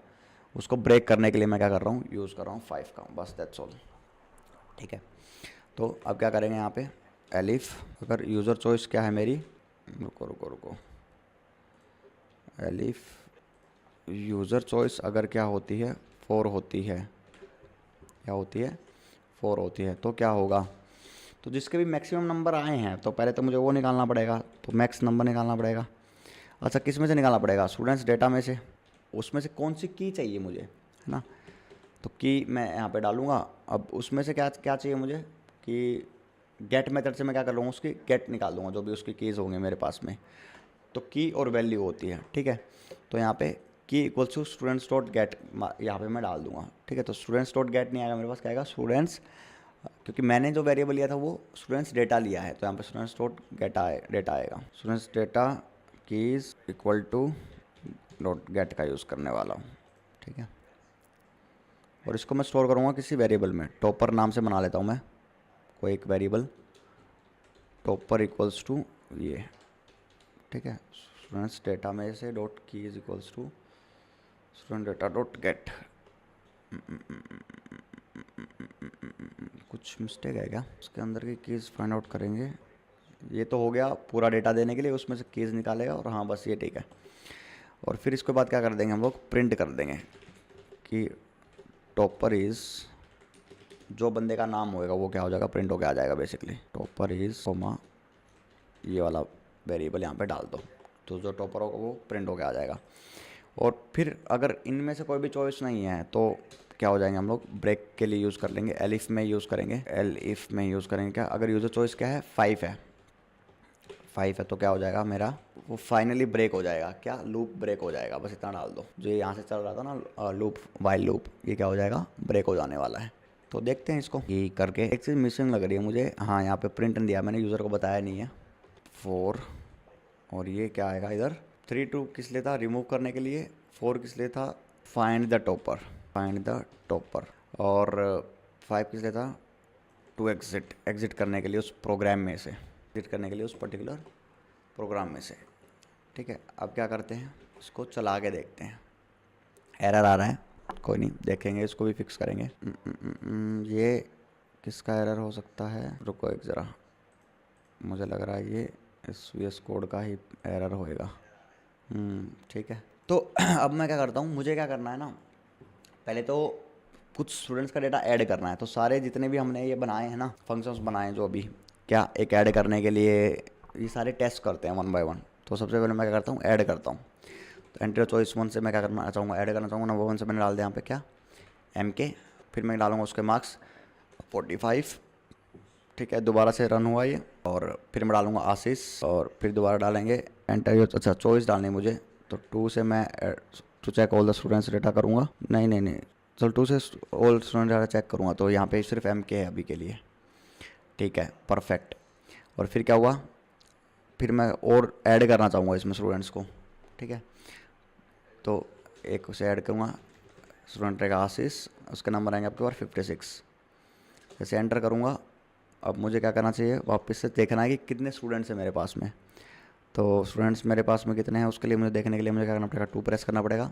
उसको ब्रेक करने के लिए मैं क्या कर रहा हूँ, यूज़ कर रहा हूँ 5 का, बस दैट्स ऑल, ठीक है। तो अब क्या करेंगे यहाँ पे, एलिफ, अगर यूज़र चॉइस क्या है मेरी, रुको एलिफ यूज़र चॉइस अगर क्या होती है, 4 होती है, क्या होती है, 4 होती है, तो क्या होगा, तो जिसके भी मैक्सिमम नंबर आए हैं तो पहले तो मुझे वो निकालना पड़ेगा, तो मैक्स नंबर निकालना पड़ेगा। अच्छा, किस में से निकालना पड़ेगा, स्टूडेंट्स डेटा में से, उसमें से कौन सी की चाहिए मुझे, है ना। तो की मैं यहाँ पे डालूँगा। अब उसमें से क्या क्या चाहिए मुझे, कि गेट मेथड से मैं क्या कर लूँगा, उसकी गेट निकाल दूँगा, जो भी उसकी कीज़ होंगे मेरे पास में। तो की और वैल्यू होती है, ठीक है। तो यहाँ पे key equals to students dot get, यहाँ पे मैं डाल दूँगा, ठीक है। तो स्टूडेंट्स डॉट गेट नहीं आएगा मेरे पास, क्या आएगा, स्टूडेंट्स, क्योंकि मैंने जो वेरिएबल लिया था वो स्टूडेंट्स डेटा लिया है, तो यहाँ पे स्टूडेंट्स डॉट डेटा आएगा, students data keys equal to dot gate का यूज़ करने वाला हूँ, ठीक है। और इसको मैं स्टोर करूँगा किसी वेरिएबल में, टॉपर नाम से बना लेता हूँ मैं कोई एक वेरिएबल, टॉपर इक्वल्स टू ये, ठीक है, स्टूडेंट्स डेटा में से dot keys equals to student data dot get. कुछ मिस्टेक है क्या, उसके अंदर की कीज़ फाइंड आउट करेंगे, ये तो हो गया पूरा डेटा देने के लिए, उसमें से कीज़ निकालेगा और हाँ बस ये ठीक है। और फिर इसके बाद क्या कर देंगे हम लोग, प्रिंट कर देंगे कि टॉपर इज़, जो बंदे का नाम होएगा वो क्या हो जाएगा, प्रिंट होके आ जाएगा बेसिकली। टॉपर इज़ कोमा ये वाला वेरिएबल यहाँ पे डाल दो, तो जो टॉपर होगा वो प्रिंट होके आ जाएगा। और फिर अगर इनमें से कोई भी चॉइस नहीं है तो क्या हो जाएंगे हम लोग, ब्रेक के लिए यूज़ कर लेंगे, एलिफ में यूज़ करेंगे, एलिफ में यूज़ करेंगे क्या, अगर यूज़र चॉइस क्या है 5 है, 5 है तो क्या हो जाएगा मेरा, वो फाइनली ब्रेक हो जाएगा, क्या लूप ब्रेक हो जाएगा, बस इतना डाल दो। जो यहाँ से चल रहा था ना लूप, वाइल लूप, ये क्या हो जाएगा, ब्रेक हो जाने वाला है। तो देखते हैं इसको ये करके। एक चीज़ मिसिंग लग रही है मुझे, हाँ यहाँ पे प्रिंट दिया मैंने, यूज़र को बताया नहीं है 4, और ये क्या आएगा इधर 3 2 किस लिए था, रिमूव करने के लिए, 4 किस लिए था, find the topper, find the topper, और 5 किस लिए था, टू एग्जिट, एग्जिट करने के लिए उस प्रोग्राम में से, एग्जिट करने के लिए उस पर्टिकुलर प्रोग्राम में से। ठीक है, अब क्या करते हैं, इसको चला के देखते हैं। एरर आ रहा है, कोई नहीं, देखेंगे, इसको भी फिक्स करेंगे। ये किसका एरर हो सकता है, रुको एक ज़रा, मुझे लग रहा है ये SVS कोड का ही एरर होएगा। ठीक है, तो अब मैं क्या करता हूँ, मुझे क्या करना है ना, पहले तो कुछ स्टूडेंट्स का डेटा ऐड करना है। तो सारे जितने भी हमने ये बनाए हैं ना, फंक्शंस बनाए हैं जो भी, क्या एक ऐड करने के लिए ये सारे टेस्ट करते हैं 1 बाय 1। तो सबसे पहले मैं क्या करता हूँ, ऐड करता हूँ। तो एंटर चॉइस 1 से मैं क्या करना चाहूँगा, ऐड करना चाहूँगा। नंबर 1 से मैंने डाल दिया यहाँ पे क्या, MK, फिर मैं डालूँगा उसके मार्क्स 45। ठीक है, दोबारा से रन हुआ ये, और फिर मैं डालूँगा आशीष, और फिर दोबारा डालेंगे एंटर, अच्छा चॉइस डालनी है मुझे। तो 2 से मैं to check all the students data करूँगा, नहीं चल 2 से ऑल स्टूडेंट डाटा चेक करूँगा, तो यहाँ पे सिर्फ MK है अभी के लिए। ठीक है, परफेक्ट। और फिर क्या हुआ, फिर मैं और ऐड करना चाहूँगा इसमें स्टूडेंट्स को। ठीक है, तो एक उसे ऐड करूँगा, स्टूडेंट रहेगा आशीष, उसके नंबर आएंगे आपके पास 56। जैसे एंटर करूँगा, अब मुझे क्या करना चाहिए, वापस से देखना है कि कितने स्टूडेंट्स हैं मेरे पास में। तो स्टूडेंट्स मेरे पास में कितने हैं, उसके लिए मुझे देखने के लिए मुझे क्या करना पड़ेगा, 2 प्रेस करना पड़ेगा।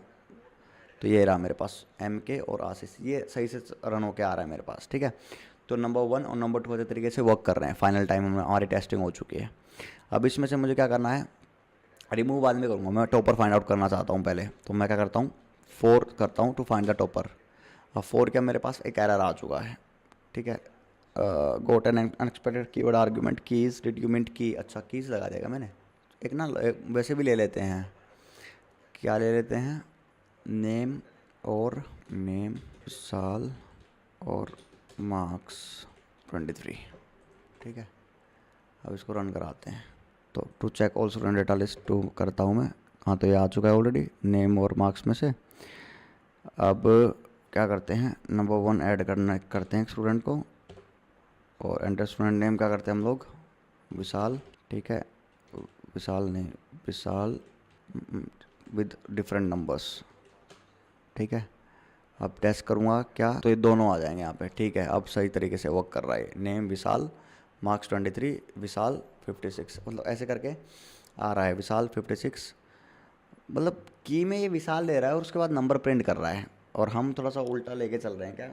तो ये रहा मेरे पास MK और आशीष, ये सही से रन होके आ रहा है मेरे पास। ठीक है, तो नंबर 1 और नंबर 2 अच्छे तरीके से वर्क कर रहे हैं। फाइनल टाइम में हमारी टेस्टिंग हो चुकी है। अब इसमें से मुझे क्या करना है, रिमूव बाद में करूँगा, मैं टॉपर फाइंड आउट करना चाहता हूँ पहले। तो मैं क्या करता हूँ, 4 करता हूँ टू फाइंड द टॉपर। अब 4 क्या, मेरे पास एक एरर आ चुका है। ठीक है, गोट N unexpected keyword argument keys, did you mean की, अच्छा कीज लगा देगा मैंने। एक ना वैसे भी ले लेते हैं, क्या ले लेते हैं, नेम और नेम, साल और मार्क्स 23। ठीक है, अब इसको रन कराते हैं। तो to check all student data list 2 करता हूँ मैं, हाँ तो ये आ चुका है ऑलरेडी नेम और मार्क्स में से। अब क्या करते हैं, नंबर 1 ऐड करते हैं एक स्टूडेंट को, और एंटर स्टूडेंट नेम क्या करते हैं हम लोग, विशाल। ठीक है, विशाल नहीं, विशाल विद डिफरेंट नंबर्स। ठीक है, अब टेस्ट करूँगा क्या, तो ये दोनों आ जाएंगे यहाँ पे। ठीक है, अब सही तरीके से वर्क कर रहा है। नेम विशाल, मार्क्स 23, विशाल 56, मतलब ऐसे करके आ रहा है, विशाल 56। मतलब की में ये विशाल ले रहा है और उसके बाद नंबर प्रिंट कर रहा है, और हम थोड़ा सा उल्टा लेके चल रहे हैं, क्या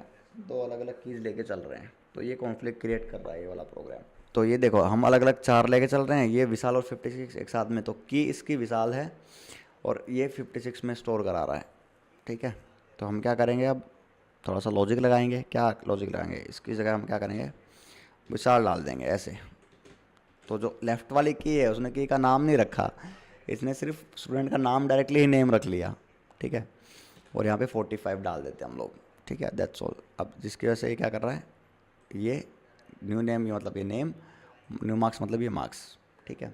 2 अलग अलग कीज़ लेके चल रहे हैं। तो ये कॉन्फ्लिक्ट क्रिएट कर रहा है ये वाला प्रोग्राम। तो ये देखो, हम अलग अलग 4 लेके चल रहे हैं, ये विशाल और 56 एक साथ में, तो की इसकी विशाल है और ये 56 में स्टोर करा रहा है। ठीक है, तो हम क्या करेंगे, अब थोड़ा सा लॉजिक लगाएंगे। क्या लॉजिक लगाएंगे, इसकी जगह हम क्या करेंगे, विशाल डाल देंगे ऐसे। तो जो लेफ़्ट वाली की है उसने की का नाम नहीं रखा, इसने सिर्फ स्टूडेंट का नाम डायरेक्टली ही नेम रख लिया। ठीक है, और यहाँ पे 45 डाल देते हैं हम लोग। ठीक है, दैट्स ऑल। अब जिसकी वजह से ये क्या कर रहा है, ये न्यू नेम, ये मतलब ये नेम, न्यू मार्क्स मतलब ये मार्क्स। ठीक है,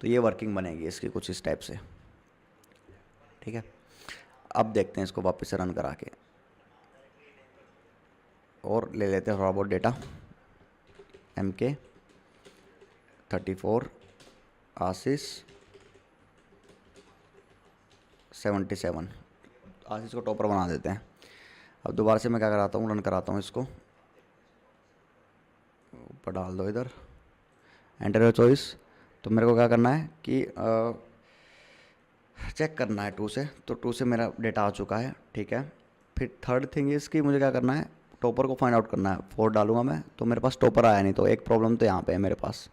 तो ये वर्किंग बनेगी इसकी कुछ इस टाइप से। ठीक है, अब देखते हैं इसको वापस से रन करा के, और ले लेते हैं थोड़ा बहुत डेटा। MK 34, आशीष 77, आशीष को टॉपर बना देते हैं। अब दोबारा से मैं क्या कराता हूँ, रन कराता हूँ इसको, ऊपर डाल दो इधर, एंटर चॉइस। तो मेरे को क्या करना है कि चेक करना है 2 से, तो 2 से मेरा डेटा आ चुका है। ठीक है, फिर थर्ड थिंग इज़ कि मुझे क्या करना है, टॉपर को फाइंड आउट करना है। 4 डालूंगा मैं, तो मेरे पास टॉपर आया नहीं, तो एक प्रॉब्लम तो यहाँ पे है मेरे पास।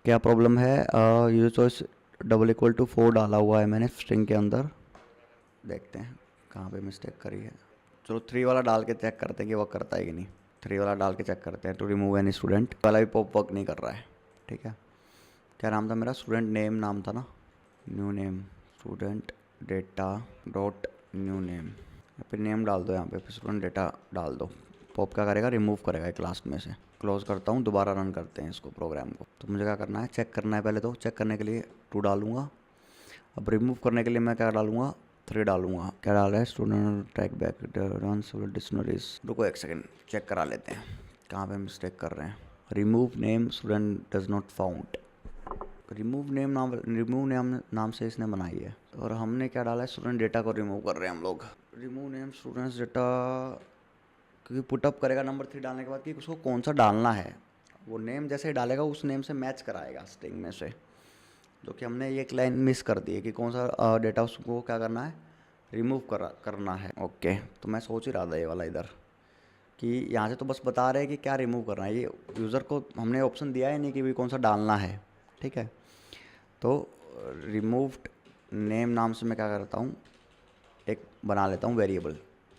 क्या प्रॉब्लम है? User choice double equal to 4 डाला हुआ है मैंने स्ट्रिंग के अंदर। देखते हैं कहाँ पे मिस्टेक करी है। चलो 3 वाला डाल के चेक करते हैं कि वर्क करता है कि नहीं। 3 वाला डाल के चेक करते हैं। टू रिमूव एनी स्टूडेंट वाला भी पॉप वर्क नहीं कर रहा है। ठीक है, क्या नाम था मेरा? स्टूडेंट नेम नाम था ना। New name student data dot new name. यहाँ पे नेम डाल दो, यहाँ पे स्टूडेंट डेटा डाल दो। पॉप क्या करेगा? रिमूव करेगा क्लास में से। क्लोज करता हूँ, दोबारा रन करते हैं इसको प्रोग्राम को। तो मुझे क्या करना है? चेक करना है पहले। तो चेक करने के लिए 2 डालूंगा। अब रिमूव करने के लिए मैं क्या डालूंगा? 3 डालूंगा। क्या डाला है? Student tag back dictionaries. रुको एक सेकेंड, चेक करा लेते हैं कहाँ पे मिस्टेक कर रहे हैं। Remove name student does not found. Remove name नाम से इसने बनाई है, और हमने क्या डाला है? स्टूडेंट डेटा को रिमूव कर रहे हैं हम लोग। रिमूव नेम स्टूडेंट्स डेटा, क्योंकि पुटअप करेगा नंबर 3 डालने के बाद कि उसको कौन सा डालना है। वो नेम जैसे ही डालेगा उस नेम से मैच कराएगा स्ट्रिंग में से, जो कि हमने ये एक लाइन मिस कर दी है कि कौन सा डेटा उसको क्या करना है? रिमूव करना है। ओके, तो मैं सोच ही रहा था ये वाला इधर कि यहाँ से तो बस बता रहे हैं कि क्या रिमूव करना है। ये यूज़र को हमने ऑप्शन दिया है नहीं कि भाई कौन सा डालना है। ठीक है, तो रिमूव्ड नेम नाम से मैं क्या करता हूँ? एक बना लेता हूँ वेरिएबल।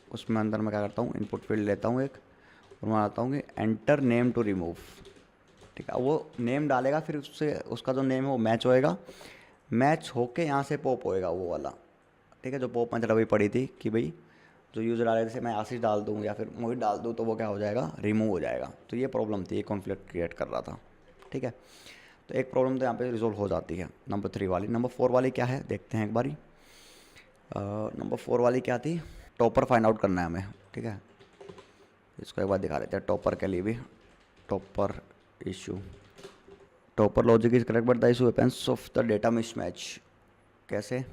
उसमें अंदर मैं क्या करता हूँ? इनपुट फील्ड लेता हूँ एक, और बनाता हूँ कि एंटर नेम टू रिमूव। ठीक है, वो नेम डालेगा, फिर उससे उसका जो नेम है वो मैच होएगा। मैच होके यहाँ से पॉप होएगा वो वाला। ठीक है, जो पॉप मेथड अभी पड़ी थी कि भाई जो यूज़र डाले, जैसे मैं आशीष डाल दूँ या फिर मोहित डाल दूँ, तो वो क्या हो जाएगा? रिमूव हो जाएगा। तो ये प्रॉब्लम थी, ये कॉन्फ्लिक्ट क्रिएट कर रहा था। ठीक है, तो एक प्रॉब्लम तो यहाँ पे रिजोल्व हो जाती है नंबर 3 वाली। नंबर 4 वाली क्या है देखते हैं एक बारी। नंबर 4 वाली क्या थी? टॉपर फाइंड आउट करना है हमें। ठीक है, इसको एक बार दिखा देते हैं टॉपर के लिए भी। Topper issue, topper logic is correct but the issue happens of the data mismatch. कैसे?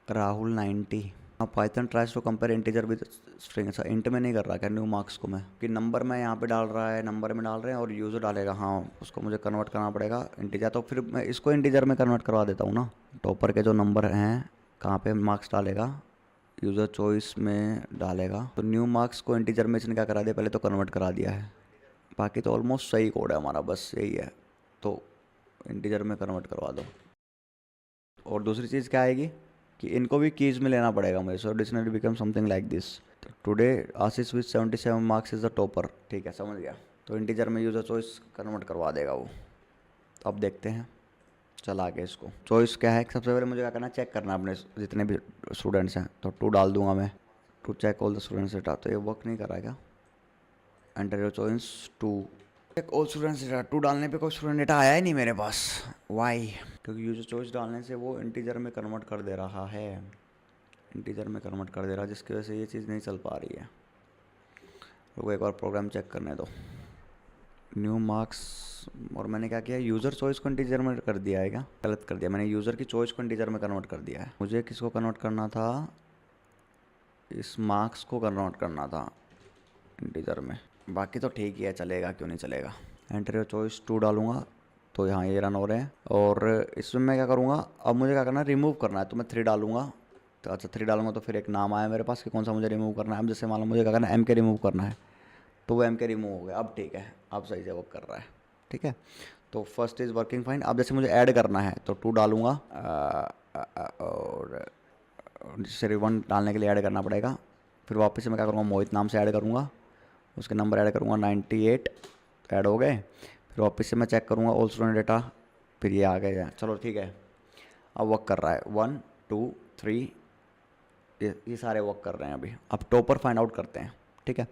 राहुल 90। हाँ, Python tries to compare integer with string. अच्छा, इंट में नहीं कर रहा क्या न्यू मार्क्स को? मैं कि नंबर में यहाँ पे डाल रहा है, नंबर में डाल रहे हैं और यूज़र डालेगा। हाँ, उसको मुझे कन्वर्ट करना पड़ेगा इंटीजर। तो फिर मैं इसको इंटीजर में कन्वर्ट करवा देता हूँ ना। टॉपर के जो नंबर हैं कहाँ पे मार्क्स डालेगा? यूज़र चॉइस में डालेगा। तो न्यू मार्क्स को इंटीजर में इसने क्या करा दिया? पहले तो कन्वर्ट करा दिया है। बाकी तो ऑलमोस्ट सही कोड है हमारा, बस यही है। तो इंटीजर में कन्वर्ट करवा दो। और दूसरी चीज़ क्या आएगी कि इनको भी कीज़ में लेना पड़ेगा मुझे। So dictionary become something like this. Today Ashish with 77 marks is the topper. ठीक है, समझ गया। तो इंटीजर में यूज़र चॉइस कन्वर्ट करवा देगा वो। तो अब देखते हैं, चला आगे इसको। चॉइस क्या है? सबसे पहले मुझे क्या करना है? चेक करना है अपने जितने भी स्टूडेंट्स हैं। तो 2 डाल दूंगा मैं, to check all the students data. तो ये वर्क नहीं कर रहा है क्या? Enter your choice 2 check all students data. 2 डालने पे कोई स्टूडेंट डेटा आया ही नहीं मेरे पास। वाई? क्योंकि यूजर चॉइस डालने से वो इंटीजर में कन्वर्ट कर दे रहा है। इंटीजर में कन्वर्ट कर दे रहा है, जिसकी वजह से ये चीज़ नहीं चल पा रही है। रुको एक बार प्रोग्राम चेक करने दो। न्यू मार्क्स, और मैंने क्या किया? यूज़र चॉइस को इंटीजर में कर दिया है क्या? गलत कर दिया मैंने। यूज़र की चॉइस को इंटीजर में कन्वर्ट कर दिया है। मुझे किसको कन्वर्ट करना था? इस मार्क्स को कन्वर्ट करना था इंटीजर में। बाकी तो ठीक ही है, चलेगा, क्यों नहीं चलेगा। एंटर योर चॉइस 2 डालूंगा तो यहाँ ये रन हो रहे हैं। और इसमें मैं क्या करूँगा? अब मुझे क्या करना है? रिमूव करना है। तो मैं 3 डालूंगा। तो अच्छा 3 डालूंगा तो फिर एक नाम आया मेरे पास कि कौन सा मुझे रिमूव करना है। अब जैसे मान लो मुझे क्या करना है? एम के रिमूव करना है, तो वो एम के रिमूव हो गया। अब ठीक है, अब सही से वर्क कर रहा है। ठीक है, तो फर्स्ट इज़ वर्किंग फाइन। अब जैसे मुझे ऐड करना है तो 2 डालूंगा, और जैसे 1 डालने के लिए ऐड करना पड़ेगा। फिर वापस से मैं क्या करूँगा? मोहित नाम से ऐड करूँगा, उसके नंबर ऐड करूँगा 98, ऐड हो गए। फिर वापस से मैं चेक करूँगा ऑल स्टूडेंट डेटा, फिर ये आ गया। चलो ठीक है, अब वर्क कर रहा है। 1 2 3 ये सारे वर्क कर रहे हैं अभी। अब टॉपर फाइंड आउट करते हैं। ठीक है,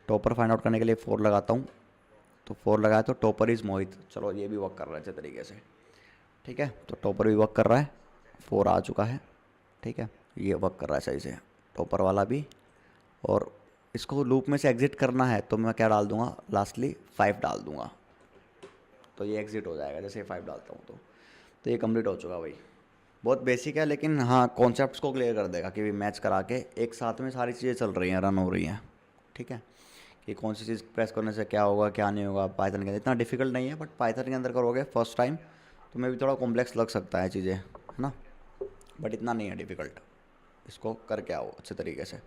टॉपर फाइंड आउट करने के लिए 4 लगाता हूँ। तो 4 लगाया तो टॉपर इज़ मोहित। चलो ये भी वर्क कर रहा है अच्छे तरीके से। ठीक है, तो टॉपर भी वर्क कर रहा है, 4 आ चुका है। ठीक है, ये वर्क कर रहा है सही से, टॉपर वाला भी। और इसको लूप में से एग्जिट करना है तो मैं क्या डाल दूंगा? लास्टली 5 डाल दूंगा, तो ये एग्जिट हो जाएगा जैसे 5 डालता हूँ। तो ये कंप्लीट हो चुका भाई। बहुत बेसिक है, लेकिन हाँ कॉन्सेप्ट्स को क्लियर कर देगा कि मैच करा के एक साथ में सारी चीज़ें चल रही हैं, रन हो रही हैं। ठीक है, कि कौन सी चीज़ प्रेस करने से क्या होगा क्या नहीं होगा। पाइथन के अंदर इतना डिफिकल्ट नहीं है, बट पाइथन के अंदर करोगे फर्स्ट टाइम तो मे भी थोड़ा कॉम्प्लेक्स लग सकता है चीज़ें, है ना, बट इतना नहीं है डिफ़िकल्ट। इसको करके आओ अच्छे तरीके से।